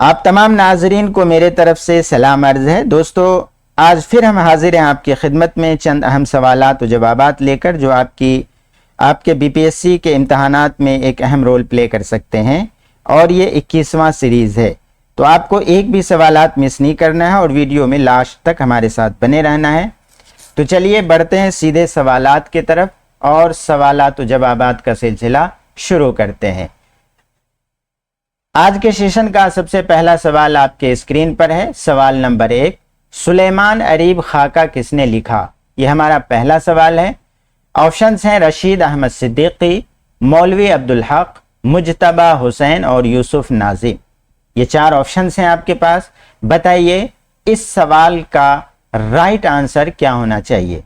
آپ تمام ناظرین کو میرے طرف سے سلام عرض ہے۔ دوستو، آج پھر ہم حاضر ہیں آپ کی خدمت میں چند اہم سوالات و جوابات لے کر، جو آپ کے بی پی ایس سی کے امتحانات میں ایک اہم رول پلے کر سکتے ہیں، اور یہ 21واں سیریز ہے۔ تو آپ کو ایک بھی سوالات مس نہیں کرنا ہے اور ویڈیو میں لاسٹ تک ہمارے ساتھ بنے رہنا ہے۔ تو چلیے بڑھتے ہیں سیدھے سوالات کی طرف اور سوالات و جوابات کا سلسلہ شروع کرتے ہیں۔ آج کے سیشن کا سب سے پہلا سوال آپ کے اسکرین پر ہے۔ سوال نمبر 1، سلیمان اریب خاکہ کس نے لکھا؟ یہ ہمارا پہلا سوال ہے۔ آپشنز ہیں رشید احمد صدیقی، مولوی عبدالحق، مجتبیٰ حسین اور یوسف ناظم۔ یہ 4 آپشنز ہیں آپ کے پاس۔ بتائیے اس سوال کا رائٹ آنسر کیا ہونا چاہیے؟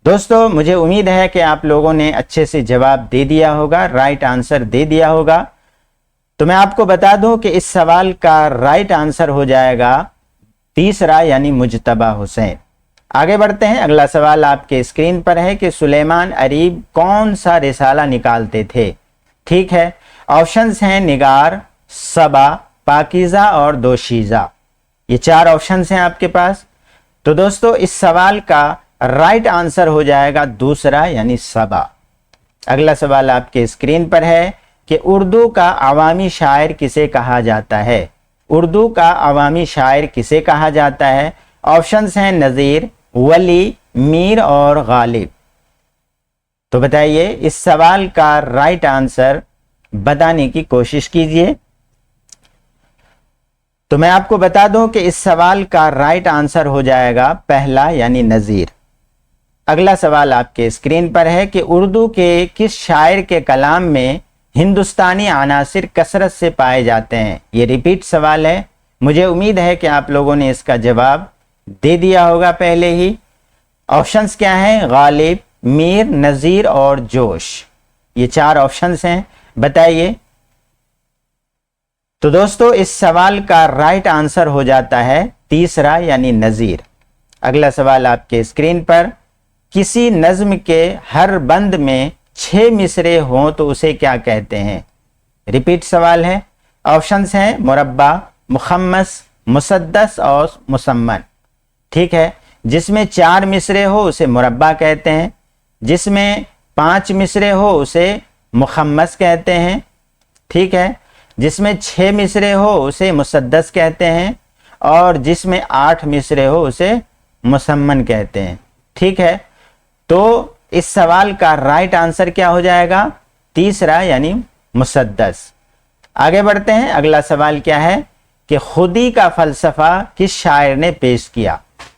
دوستو، مجھے امید ہے کہ آپ لوگوں نے اچھے سے جواب دے دیا ہوگا، رائٹ آنسر دے دیا ہوگا۔ تو میں آپ کو بتا دوں کہ اس سوال کا رائٹ آنسر ہو جائے گا تیسرا، یعنی مجتبیٰ حسین۔ آگے بڑھتے ہیں۔ اگلا سوال آپ کے اسکرین پر ہے کہ سلیمان اریب کون سا رسالہ نکالتے تھے؟ ٹھیک ہے، آپشنز ہیں نگار، صبا، پاکیزہ اور دوشیزہ۔ یہ 4 آپشنز ہیں آپ کے پاس۔ تو دوستو، اس سوال کا رائٹ آنسر ہو جائے گا دوسرا، یعنی صبا۔ اگلا سوال آپ کے اسکرین پر ہے کہ اردو کا عوامی شاعر کسے کہا جاتا ہے؟ اردو کا عوامی شاعر کسے کہا جاتا ہے؟ آپشنز ہیں نذیر، ولی، میر اور غالب۔ تو بتائیے اس سوال کا رائٹ آنسر بتانے کی کوشش کیجئے۔ تو میں آپ کو بتا دوں کہ اس سوال کا رائٹ آنسر ہو جائے گا پہلا، یعنی نذیر۔ اگلا سوال آپ کے اسکرین پر ہے کہ اردو کے کس شاعر کے کلام میں ہندوستانی عناصر کثرت سے پائے جاتے ہیں؟ یہ ریپیٹ سوال ہے، مجھے امید ہے کہ آپ لوگوں نے اس کا جواب دے دیا ہوگا پہلے ہی۔ آپشنز کیا ہیں؟ غالب، میر، نذیر اور جوش۔ یہ 4 آپشنز ہیں، بتائیے۔ تو دوستو، اس سوال کا رائٹ آنسر ہو جاتا ہے تیسرا، یعنی نذیر۔ اگلا سوال آپ کے اسکرین پر، کسی نظم کے ہر بند میں 6 مصرے ہوں تو اسے کیا کہتے ہیں؟ ریپیٹ سوال ہے۔ آپشنز ہیں مربع، مخمس، مسدس اور مسمن۔ ٹھیک ہے، جس میں 4 مصرے ہو اسے مربع کہتے ہیں، جس میں 5 مصرے ہو اسے مخمس کہتے ہیں، ٹھیک ہے، جس میں 6 مصرے ہو اسے مسدس کہتے ہیں، اور جس میں 8 مصرے ہو اسے مسمن کہتے ہیں۔ ٹھیک ہے، تو اس سوال کا رائٹ آنسر کیا ہو جائے گا؟ تیسرا، یعنی مسدس۔ آگے بڑھتے ہیں۔ اگلا سوال کیا ہے کہ خودی کا فلسفہ کس شاعر نے پیش کیا؟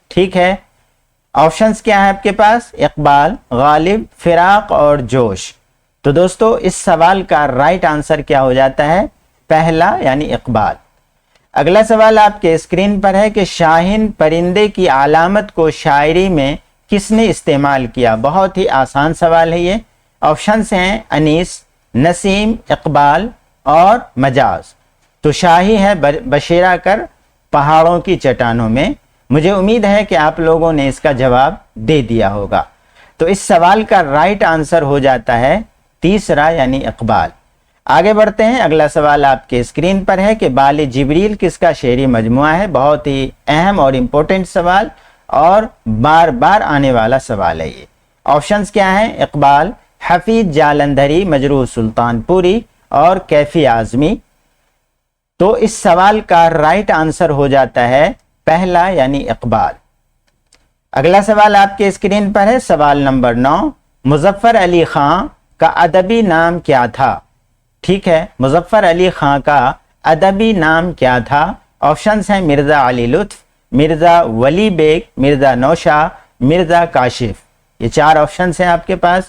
ٹھیک ہے، آپشنز کیا ہے آپ کے پاس؟ اقبال، غالب، فراق اور جوش۔ تو دوستو، اس سوال کا رائٹ آنسر کیا ہو جاتا ہے؟ پہلا، یعنی اقبال۔ اگلا سوال آپ کے اسکرین پر ہے کہ شاہین پرندے کی علامت کو شاعری میں کس نے استعمال کیا؟ بہت ہی آسان سوال ہے یہ۔ آپشنز ہیں انیس، نسیم، اقبال اور مجاز۔ تو شاہی ہے بشیرہ کر پہاڑوں کی چٹانوں میں۔ مجھے امید ہے کہ آپ لوگوں نے اس کا جواب دے دیا ہوگا۔ تو اس سوال کا رائٹ آنسر ہو جاتا ہے تیسرا، یعنی اقبال۔ آگے بڑھتے ہیں۔ اگلا سوال آپ کے اسکرین پر ہے کہ بال جبریل کس کا شعری مجموعہ ہے؟ بہت ہی اہم اور امپورٹنٹ سوال اور بار بار آنے والا سوال ہے یہ۔ آپشنز کیا ہیں؟ اقبال، حفیظ جالندھری، مجروح سلطان پوری اور کیفی اعظمی۔ تو اس سوال کا رائٹ آنسر ہو جاتا ہے پہلا، یعنی اقبال۔ اگلا سوال آپ کے اسکرین پر ہے۔ سوال نمبر 9، مظفر علی خان کا ادبی نام کیا تھا؟ ٹھیک ہے، مظفر علی خان کا ادبی نام کیا تھا؟ آپشنز ہیں مرزا علی لطف، مرزا ولی بیگ، مرزا نوشا، مرزا کاشف۔ یہ 4 آپشنز ہیں آپ کے پاس۔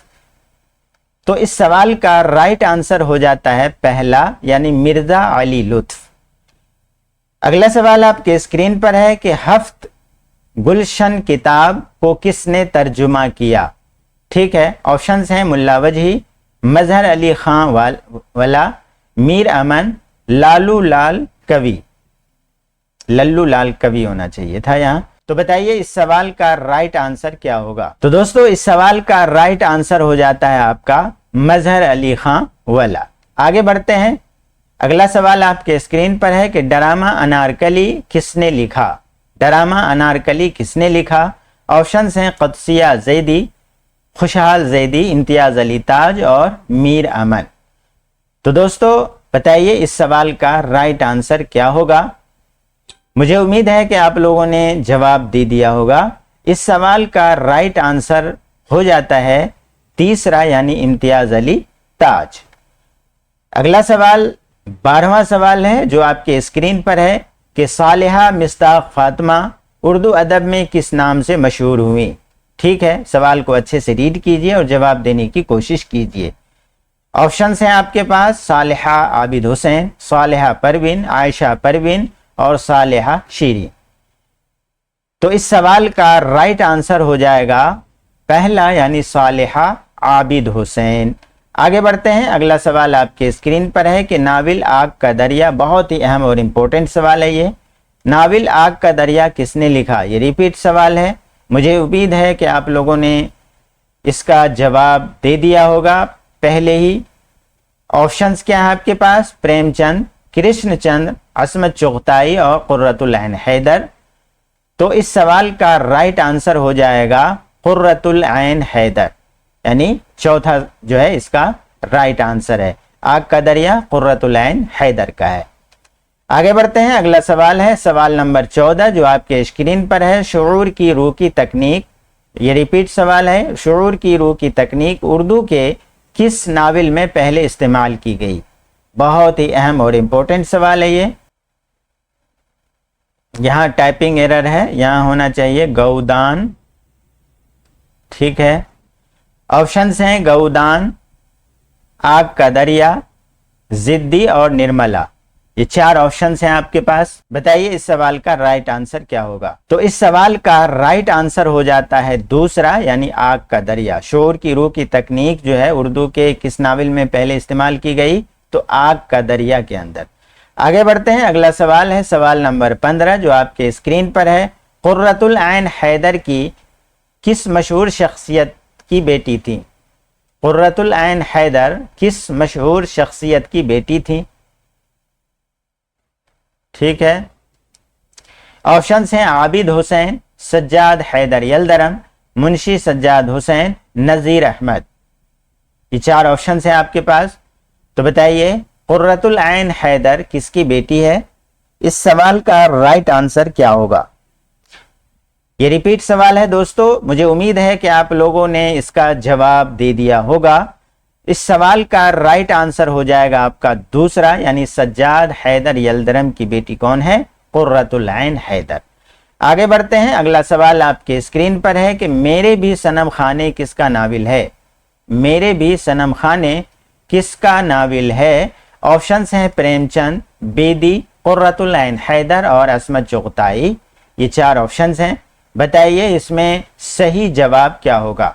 تو اس سوال کا رائٹ آنسر ہو جاتا ہے پہلا، یعنی مرزا علی لطف۔ اگلا سوال آپ کے اسکرین پر ہے کہ ہفت گلشن کتاب کو کس نے ترجمہ کیا؟ ٹھیک ہے، آپشنز ہیں ملا وجہی، مظہر علی خان والا، میر امن، لالو لال کوی۔ للو لال کوی ہونا چاہیے تھا یہاں۔ تو بتائیے اس سوال کا رائٹ آنسر کیا ہوگا؟ تو دوستو، اس سوال کا رائٹ آنسر ہو جاتا ہے آپ کا مظہر علی خان والا۔ آگے بڑھتے ہیں۔ अगला सवाल आपके स्क्रीन पर है कि ड्रामा अनारकली किसने लिखा। ड्रामा अनारकली किसने लिखा। ऑप्शंस हैं कुद्सिया जैदी, खुशहाल जैदी, इम्तियाज अली ताज और मीर अमन। तो दोस्तों बताइए इस सवाल का राइट आंसर क्या होगा। मुझे उम्मीद है कि आप लोगों ने जवाब दे दिया होगा। इस सवाल का राइट आंसर हो जाता है तीसरा यानी इम्तियाज अली ताज। अगला सवाल 12वां सवाल है जो आपके स्क्रीन पर है कि सालिहा मिस्ताक फातिमा उर्दू अदब में किस नाम से मशहूर हुई। ठीक है, सवाल को अच्छे से रीड कीजिए और जवाब देने की कोशिश कीजिए। ऑप्शंस हैं आपके पास सालिहा आबिद हुसैन, सालिहा परवीन, आयशा परवीन और सालिहा शीरी। तो इस सवाल का राइट आंसर हो जाएगा पहला यानी सालिहा आबिद हुसैन। आगे बढ़ते हैं। अगला सवाल आपके स्क्रीन पर है कि नाविल आग का दरिया, बहुत ही अहम और इम्पोर्टेंट सवाल है ये। नाविल आग का दरिया किसने लिखा। ये रिपीट सवाल है। मुझे उम्मीद है कि आप लोगों ने इसका जवाब दे दिया होगा पहले ही। ऑप्शंस क्या है आपके पास, प्रेमचंद, कृष्णचंद्र, असमत चुगताई और कुर्रतुल ऐन हैदर। तो इस सवाल का राइट आंसर हो जाएगा कुर्रतुल ऐन हैदर, यानी चौथा जो है इसका राइट आंसर है। आग का दरिया कुर्रतुल ऐन हैदर का है। आगे बढ़ते हैं। अगला सवाल है सवाल नंबर 14 जो आपके स्क्रीन पर है। शुऊर की रूह की तकनीक, ये रिपीट सवाल है। शुऊर की रूह की तकनीक उर्दू के किस नावल में पहले इस्तेमाल की गई। बहुत ही अहम और इम्पोर्टेंट सवाल है ये। यहाँ टाइपिंग एरर है, यहाँ होना चाहिए गौदान। ठीक है, ऑप्शंस हैं गौदान, आग का दरिया, जिद्दी और निर्मला। ये 4 ऑप्शंस हैं आपके पास। बताइए इस सवाल का राइट आंसर क्या होगा। तो इस सवाल का राइट आंसर हो जाता है दूसरा यानी आग का दरिया। शोर की रूह की तकनीक जो है उर्दू के किस नावल में पहले इस्तेमाल की गई, तो आग का दरिया के अंदर। आगे बढ़ते हैं। अगला सवाल है सवाल नंबर 15 जो आपके स्क्रीन पर है। कुर्रतुल ऐन हैदर की किस मशहूर शख्सियत की बेटी थी। कुर्रतुल ऐन हैदर किस मशहूर शख्सियत की बेटी थी। ठीक है, ऑप्शंस हैं आबिद हुसैन, सज्जाद हैदर यलदरम, मुंशी सज्जाद हुसैन, नजीर अहमद। ये 4 ऑप्शंस हैं आपके पास। तो बताइए कुर्रतुल ऐन हैदर किसकी बेटी है। इस सवाल का राइट आंसर क्या होगा। ये रिपीट सवाल है दोस्तों। मुझे उम्मीद है कि आप लोगों ने इसका जवाब दे दिया होगा। इस सवाल का राइट आंसर हो जाएगा आपका दूसरा यानी सज्जाद हैदर यलदरम की बेटी कौन है, कुर्रतुल ऐन हैदर। आगे बढ़ते हैं। अगला सवाल आपके स्क्रीन पर है कि मेरे भी सनम खाने किसका नाविल है। मेरे भी सनम खाने किसका नाविल है। ऑप्शंस हैं प्रेमचंद, बेदी, कुर्रतुल ऐन हैदर और असमत चुगताई। ये 4 ऑप्शंस हैं। बताइए इसमें सही जवाब क्या होगा।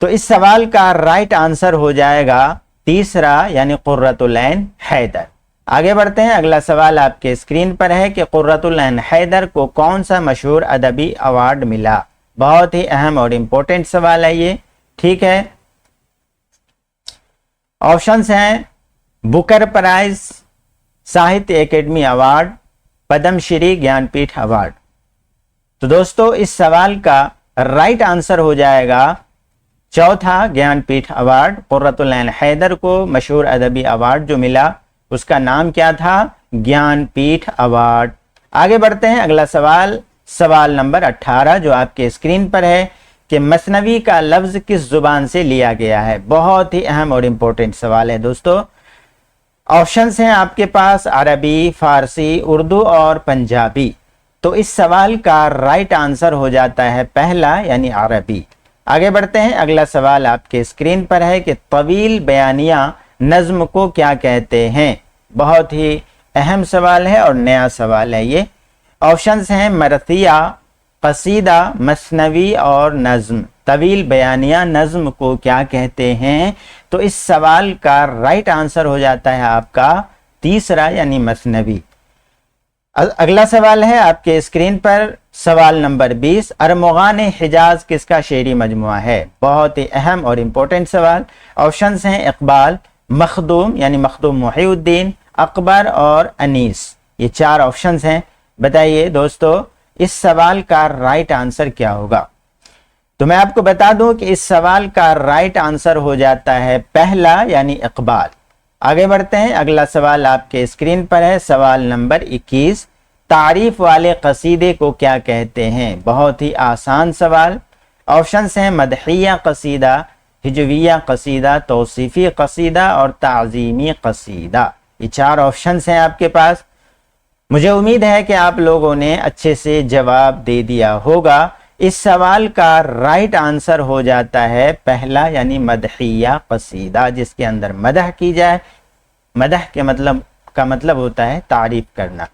तो इस सवाल का राइट आंसर हो जाएगा तीसरा यानी कुर्रतुल ऐन हैदर। आगे बढ़ते हैं। अगला सवाल आपके स्क्रीन पर है कि कुर्रतुल ऐन हैदर को कौन सा मशहूर अदबी अवार्ड मिला। बहुत ही अहम और इम्पोर्टेंट सवाल है ये। ठीक है, ऑप्शंस हैं Booker prize, Sahitya academy award, Padmashri Jnanpith award. तो दोस्तों इस सवाल का राइट आंसर हो जाएगा चौथा ज्ञानपीठ अवार्ड। कुर्रतुल ऐन हैदर को मशहूर अदबी अवार्ड जो मिला उसका नाम क्या था, ज्ञानपीठ अवार्ड। आगे बढ़ते हैं। अगला सवाल सवाल नंबर 18 जो आपके स्क्रीन पर है कि मसनवी का लफ्ज किस जुबान से लिया गया है। बहुत ही अहम और इम्पोर्टेंट सवाल है दोस्तों। ऑप्शंस हैं आपके पास अरबी, फारसी, उर्दू और पंजाबी। तो इस सवाल का राइट आंसर हो जाता है पहला यानी अरबी। आगे बढ़ते हैं। अगला सवाल आपके स्क्रीन पर है कि तवील बयानिया नज्म को क्या कहते हैं। बहुत ही अहम सवाल है और नया सवाल है ये। ऑप्शंस हैं मरथिया, कसीदा, मसनवी और नज्म। तवील बयानिया नज्म को क्या कहते हैं। तो इस सवाल का राइट आंसर हो जाता है आपका तीसरा यानी मसनवी। अगला सवाल है आपके स्क्रीन पर सवाल नंबर 20। अरमुगान हिजाज किसका शेरी मजमुआ है। बहुत ही अहम और इम्पोर्टेंट सवाल। ऑप्शंस हैं इकबाल, मखदूम यानी मखदूम मुहीउद्दीन, अकबर और अनीस। ये 4 ऑप्शंस हैं। बताइए दोस्तों इस सवाल का राइट आंसर क्या होगा? तो मैं आपको बता दूं कि इस सवाल का राइट आंसर हो जाता है पहला यानी इकबाल। आगे बढ़ते हैं, अगला सवाल आपके स्क्रीन पर है, सवाल नंबर 21। तारीफ वाले कसीदे को क्या कहते हैं? बहुत ही आसान सवाल। ऑप्शंस हैं मदहिया कसीदा, हिजविया कसीदा, तौसीफी कसीदा और ताज़ीमी कसीदा। ये 4 ऑप्शंस हैं आपके पास। मुझे उम्मीद है कि आप लोगों ने अच्छे से जवाब दे दिया होगा। इस सवाल का राइट आंसर हो जाता है पहला यानी मदहिया कसीदा, जिसके अंदर मदह की जाए। मदह के मतलब होता है तारीफ करना।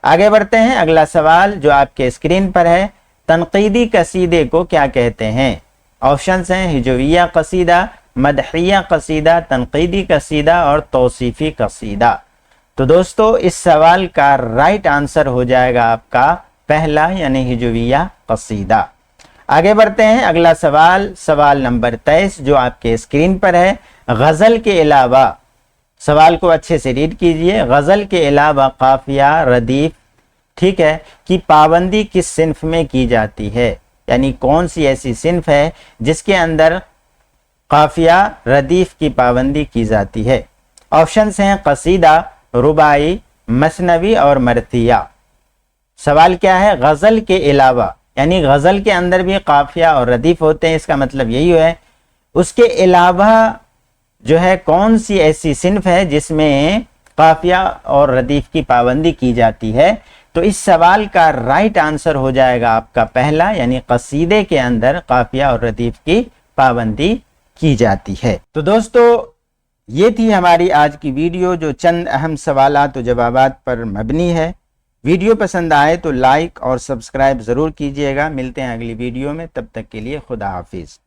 आगे बढ़ते हैं, अगला सवाल जो आपके स्क्रीन पर है, तनकीदी कसीदे को क्या कहते हैं? ऑप्शंस हैं हिजविया कसीदा, मदहिया कसीदा, तनकीदी कसीदा और तौसीफी कसीदा। तो दोस्तों इस सवाल का राइट आंसर हो जाएगा आपका पहला यानी हिजविया कसीदा। आगे बढ़ते हैं, अगला सवाल, सवाल नंबर 23 जो आपके स्क्रीन पर है। गजल के अलावा, सवाल को अच्छे से रीड कीजिए, गजल के अलावा काफिया, रदीफ, ठीक है, की पाबंदी किस सिन्फ में की जाती है? यानी कौन सी ऐसी सिन्फ है जिसके अंदर काफिया, रदीफ की पाबंदी की जाती है? ऑप्शंस हैं कसीदा, रुबाई, मसनवी और मरतिया। सवाल क्या है? गजल के अलावा, यानी गजल के अंदर भी काफिया और रदीफ होते हैं, इसका मतलब यही है। उसके अलावा जो है कौन सी ऐसी सिन्फ है जिसमें काफिया और रदीफ की पाबंदी की जाती है? तो इस सवाल का राइट आंसर हो जाएगा आपका पहला यानी कसीदे के अंदर काफिया और रदीफ की पाबंदी की जाती है। तो दोस्तों ये थी हमारी आज की वीडियो जो चंद अहम सवालात और जवाबात पर मबनी है। वीडियो पसंद आए तो लाइक और सब्सक्राइब ज़रूर कीजिएगा। मिलते हैं अगली वीडियो में, तब तक के लिए खुदा हाफिज़।